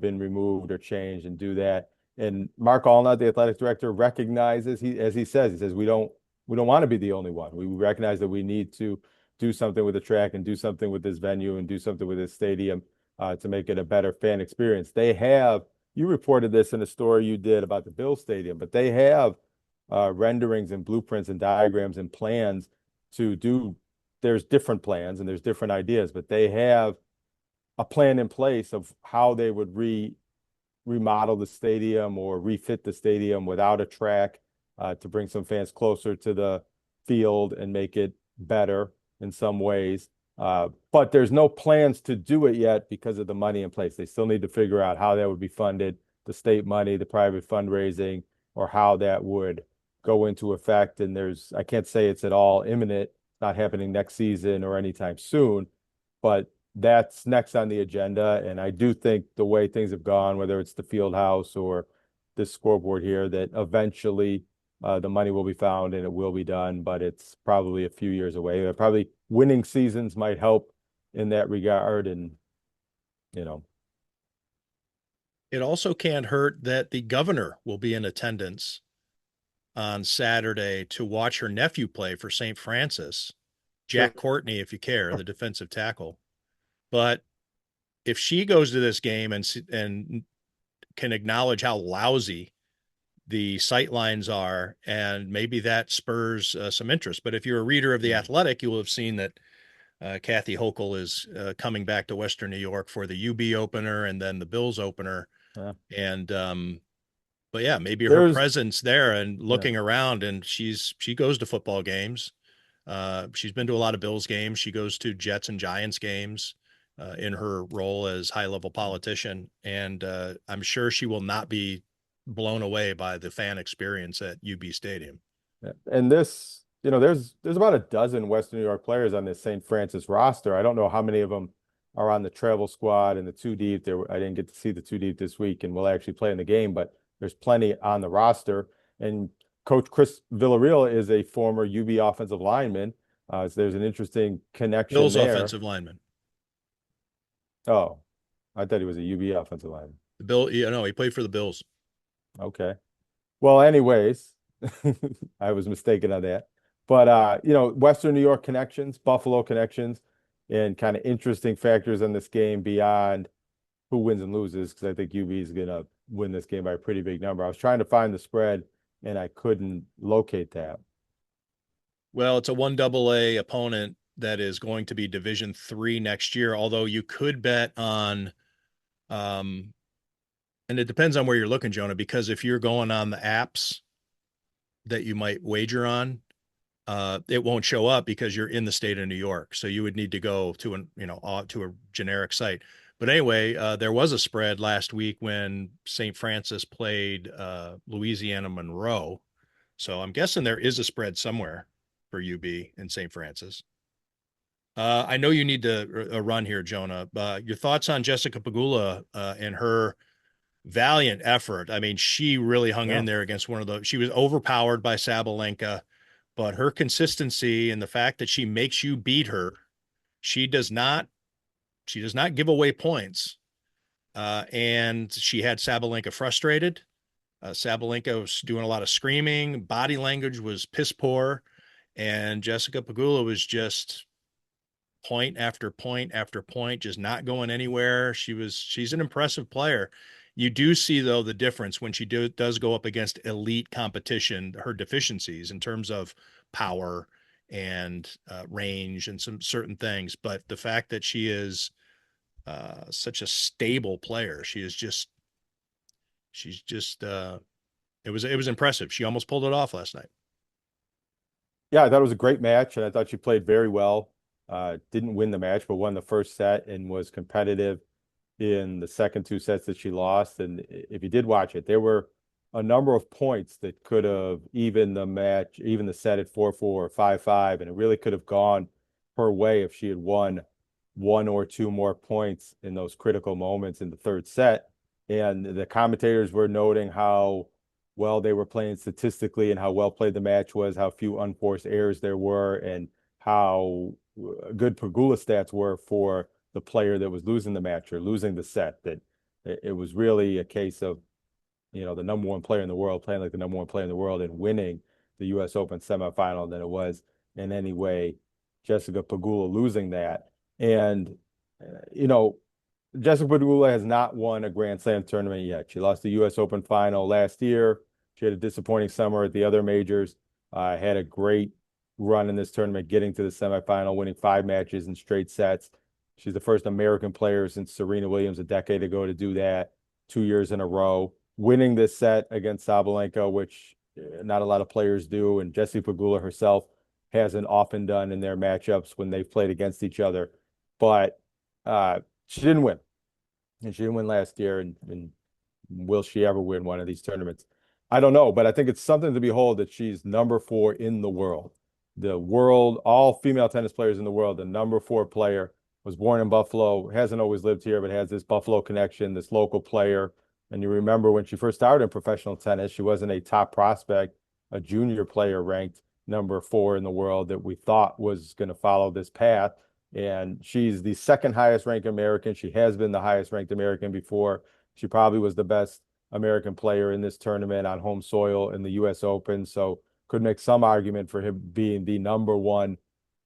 been removed or changed and do that. And Mark Allnut, the athletic director, recognizes as he says, we don't want to be the only one. We recognize that we need to do something with the track and do something with this venue and do something with this stadium to make it a better fan experience. You reported this in a story you did about the Bill Stadium, but they have renderings and blueprints and diagrams and plans to do. There's different plans and there's different ideas, but they have a plan in place of how they would remodel the stadium or refit the stadium without a track to bring some fans closer to the field and make it better in some ways. But there's no plans to do it yet because of the money in place. They still need to figure out how that would be funded, the state money, the private fundraising, or how that would go into effect. And I can't say it's at all imminent, not happening next season or anytime soon, but that's next on the agenda. And I do think the way things have gone, whether it's the field house or this scoreboard here, that eventually the money will be found and it will be done, but it's probably a few years away. Probably winning seasons might help in that regard. And, It also can't hurt that the governor will be in attendance on Saturday to watch her nephew play for St. Francis, Jack Courtney, if you care, the defensive tackle. But if she goes to this game and can acknowledge how lousy the sight lines are, and maybe that spurs some interest. But if you're a reader of The Athletic, you will have seen that Kathy Hochul is coming back to Western New York for the UB opener and then the Bills opener. Yeah. And but yeah, maybe her presence there and looking around, and she goes to football games. She's been to a lot of Bills games. She goes to Jets and Giants games in her role as high-level politician. And I'm sure she will not be blown away by the fan experience at UB Stadium. And this, there's about a dozen Western New York players on this St. Francis roster. I don't know how many of them are on the travel squad and the two deep. I didn't get to see the two deep this week and will actually play in the game, but there's plenty on the roster. And Coach Chris Villarreal is a former UB offensive lineman. So there's an interesting connection Bill's there. offensive lineman. Oh, I thought he was a UB offensive lineman. He played for the Bills. Okay. Well, anyways, I was mistaken on that. But Western New York connections, Buffalo connections, and kind of interesting factors in this game beyond who wins and loses, because I think UB is going to win this game by a pretty big number. I was trying to find the spread and I couldn't locate that. Well, it's a 1AA opponent that is going to be Division III next year, although you could bet on and it depends on where you're looking, Jonah, because if you're going on the apps that you might wager on, it won't show up because you're in the state of New York. So you would need to go to to a generic site. But anyway, there was a spread last week when St. Francis played Louisiana Monroe. So I'm guessing there is a spread somewhere for UB in St. Francis. I know you need to run here, Jonah. Your thoughts on Jessica Pegula and her valiant effort. I mean, she really hung in there against one of those. She was overpowered by Sabalenka, but her consistency and the fact that she makes you beat her, she does not give away points. And she had Sabalenka frustrated. Sabalenka was doing a lot of screaming. Body language was piss poor. And Jessica Pegula was just point after point after point, just not going anywhere. She's an impressive player. You do see, though, the difference when she does go up against elite competition, her deficiencies in terms of power and range and some certain things. But the fact that she is such a stable player, she's just it was impressive. She almost pulled it off last night. Yeah, I thought it was a great match, and I thought she played very well. Didn't win the match, but won the first set and was competitive in the second two sets that she lost. And if you did watch it, there were a number of points that could have even the match, even the set at 4-4 or 5-5, and it really could have gone her way if she had won one or two more points in those critical moments in the third set. And the commentators were noting how well they were playing statistically and how well played the match was, how few unforced errors there were, and how good Pegula stats were for the player that was losing the match or losing the set. That it was really a case of, the number one player in the world playing like the number one player in the world and winning the U.S. Open semifinal than it was in any way Jessica Pegula losing that. And, Jessica Pegula has not won a Grand Slam tournament yet. She lost the U.S. Open final last year. She had a disappointing summer at the other majors. Had a great run in this tournament, getting to the semifinal, winning 5 matches in straight sets. She's the first American player since Serena Williams a decade ago to do that, 2 years in a row. Winning this set against Sabalenka, which not a lot of players do, and Jessie Pegula herself hasn't often done in their matchups when they've played against each other. But she didn't win, and she didn't win last year. And will she ever win one of these tournaments? I don't know, but I think it's something to behold that she's number 4 in the world. The world, all female tennis players in the world, the number 4 player, was born in Buffalo, hasn't always lived here, but has this Buffalo connection, this local player. And you remember when she first started in professional tennis, she wasn't a top prospect, a junior player ranked number 4 in the world that we thought was going to follow this path. And she's the second highest ranked American. She has been the highest ranked American before. She probably was the best American player in this tournament on home soil in the U.S. Open. So could make some argument for him being the number 1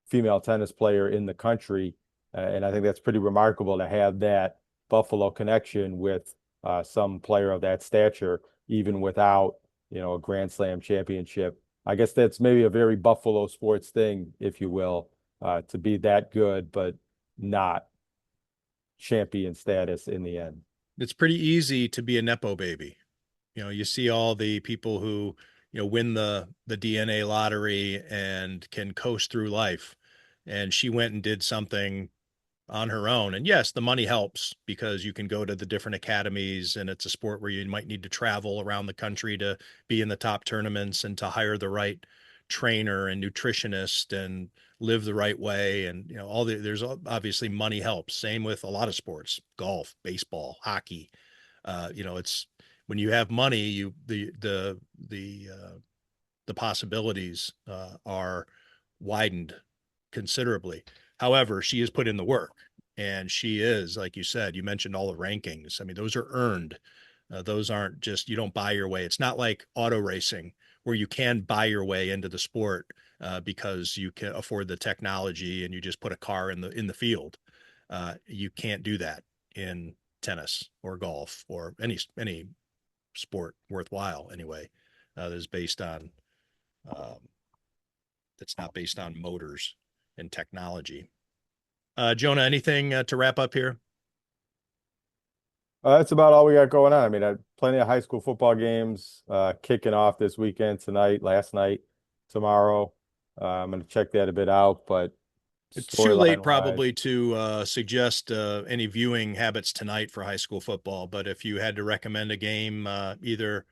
female tennis player in the country. And I think that's pretty remarkable to have that Buffalo connection with some player of that stature, even without, a Grand Slam championship. I guess that's maybe a very Buffalo sports thing, if you will, to be that good, but not champion status in the end. It's pretty easy to be a Nepo baby. You see all the people who, win the DNA lottery and can coast through life. And she went and did something on her own. And yes, the money helps because you can go to the different academies, and it's a sport where you might need to travel around the country to be in the top tournaments and to hire the right trainer and nutritionist and live the right way. And, there's obviously money helps. Same with a lot of sports, golf, baseball, hockey. It's when you have money, the possibilities are widened considerably. However, she has put in the work, and she is, like you said, you mentioned all the rankings. I mean, those are earned. Those aren't just, you don't buy your way. It's not like auto racing where you can buy your way into the sport because you can afford the technology and you just put a car in the field. You can't do that in tennis or golf or any sport worthwhile anyway. That is based on that's not based on motors and technology. Jonah, anything to wrap up here? That's about all we got going on. I mean, plenty of high school football games kicking off this weekend, tonight, last night, tomorrow. I'm going to check that a bit out, but it's too late storyline-wise, probably to suggest any viewing habits tonight for high school football. But if you had to recommend a game, either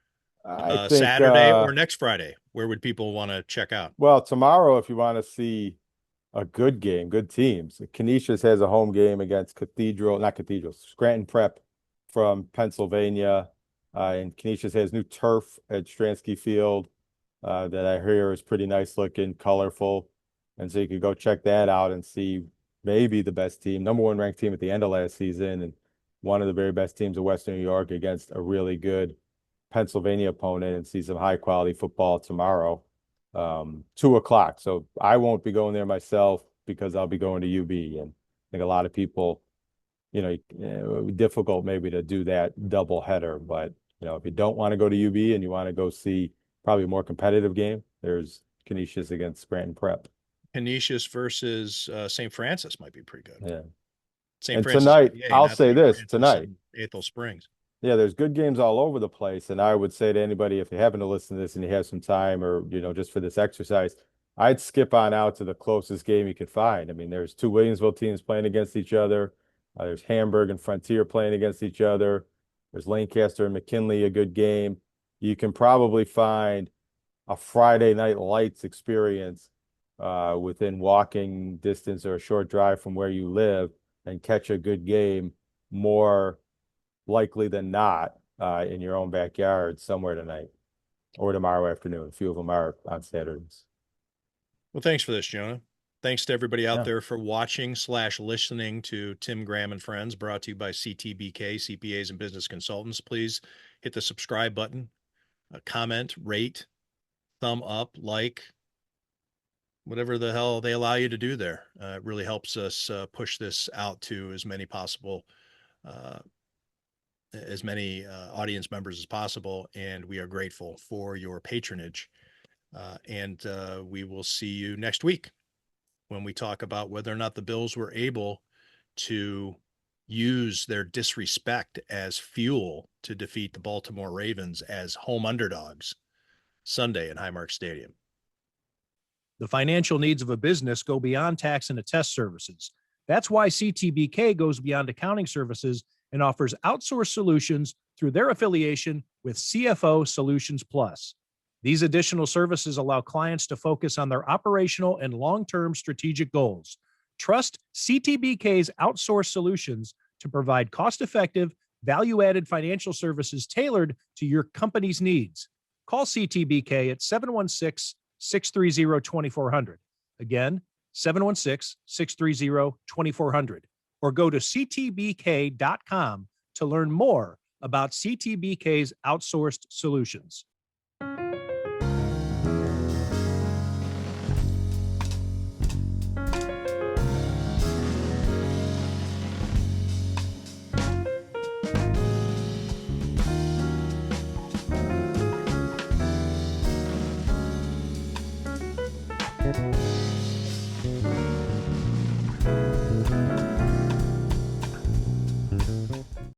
I think Saturday or next Friday, where would people want to check out? well, tomorrow, if you want to see a good game, good teams, Canisius has a home game against Scranton Prep from Pennsylvania. And Canisius has new turf at Stransky Field that I hear is pretty nice looking, colorful. And so you could go check that out and see maybe the best team, number 1 ranked team at the end of last season, and one of the very best teams of Western New York against a really good Pennsylvania opponent, and see some high quality football tomorrow, 2:00. So I won't be going there myself because I'll be going to UB, and I think a lot of people, it would be difficult maybe to do that double header. But if you don't want to go to UB and you want to go see probably a more competitive game, there's Canisius against Scranton Prep. Canisius versus St. Francis might be pretty good. Yeah. St. And Francis tonight, IPA, I'll not say St. this Francis tonight. in Ethel Springs. Yeah, there's good games all over the place. And I would say to anybody, if you happen to listen to this and you have some time, or, just for this exercise, I'd skip on out to the closest game you could find. I mean, there's 2 Williamsville teams playing against each other. There's Hamburg and Frontier playing against each other. There's Lancaster and McKinley, a good game. You can probably find a Friday night lights experience within walking distance or a short drive from where you live and catch a good game more likely than not in your own backyard somewhere tonight or tomorrow afternoon. A few of them are on Saturdays. Well, thanks for this, Jonah. Thanks to everybody out Yeah. there for watching/listening to Tim Graham and Friends, brought to you by CTBK, CPAs and Business Consultants. Please hit the subscribe button, comment, rate, thumb up, like, whatever the hell they allow you to do there. It really helps us push this out to as many audience members as possible. And we are grateful for your patronage. And we will see you next week when we talk about whether or not the Bills were able to use their disrespect as fuel to defeat the Baltimore Ravens as home underdogs Sunday in Highmark Stadium. The financial needs of a business go beyond tax and attest services. That's why CTBK goes beyond accounting services and offers outsourced solutions through their affiliation with CFO Solutions Plus. These additional services allow clients to focus on their operational and long-term strategic goals. Trust CTBK's outsourced solutions to provide cost-effective, value-added financial services tailored to your company's needs. Call CTBK at 716-630-2400. Again, 716-630-2400. Or go to ctbk.com to learn more about CTBK's outsourced solutions.